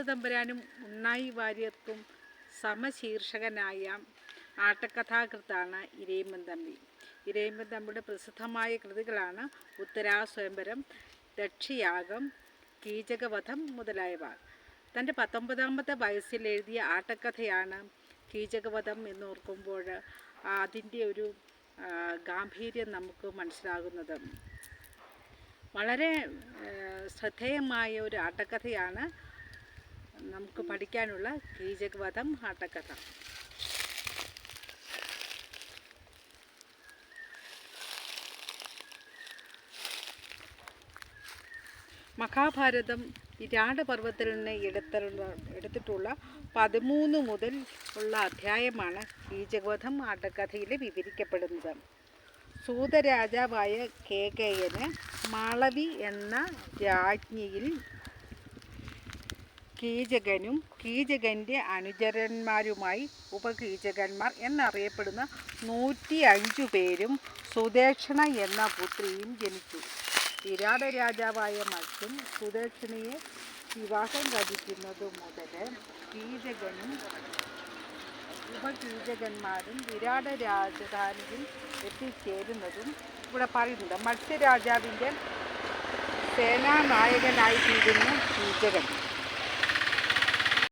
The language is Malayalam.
തമ്പുരാനും ഉണ്ണായി വാര്യർക്കും സമശീർഷകനായ ആട്ടക്കഥാകൃത്താണ് ഇരയിമ്മൻ തമ്പി. ഇരയിമ്മൻ തമ്പിയുടെ പ്രസിദ്ധമായ കൃതികളാണ് ഉത്തരാസ്വയംവരം, ദക്ഷയാഗം, കീചകവധം മുതലായവ. തൻ്റെ 19ാമത്തെ വയസ്സിൽ എഴുതിയ ആട്ടക്കഥയാണ് കീചകവധം എന്നോർക്കുമ്പോൾ അതിൻ്റെ ഒരു ഗാംഭീര്യം നമുക്ക് മനസ്സിലാകുന്നത്. വളരെ ശ്രദ്ധേയമായ ഒരു ആട്ടക്കഥയാണ് നമുക്ക് പഠിക്കാനുള്ള കീചകവധം ആട്ടക്കഥ. മഹാഭാരതം വിരാട് പർവ്വത്തിൽ നിന്ന് എടുത്തിട്ടുള്ള 13 മുതൽ ഉള്ള അധ്യായമാണ് കീചകവധം ആട്ടക്കഥയിൽ വിവരിക്കപ്പെടുന്നത്. സൂതരാജാവായ കേകയന് മാളവി എന്ന രാജ്ഞിയിൽ കീചകനും കീചകൻ്റെ അനുചരന്മാരുമായി ഉപകീചകന്മാർ എന്നറിയപ്പെടുന്ന 105 പേരും സുദേക്ഷണ എന്ന പുത്രിയും ജനിച്ചു. വിരാട് രാജാവായ മത്സ്യൻ സുദേക്ഷണയെ വിവാഹം കഴിക്കുന്നതു മുതൽ കീചകനും ഉപകീചകന്മാരും വിരാട് രാജധാനിയിൽ എത്തിച്ചേരുന്നതും ഇവിടെ പറയുന്നുണ്ട്. മത്സ്യരാജാവിൻ്റെ സേനാനായകനായിത്തീരുന്നു കീചകൻ.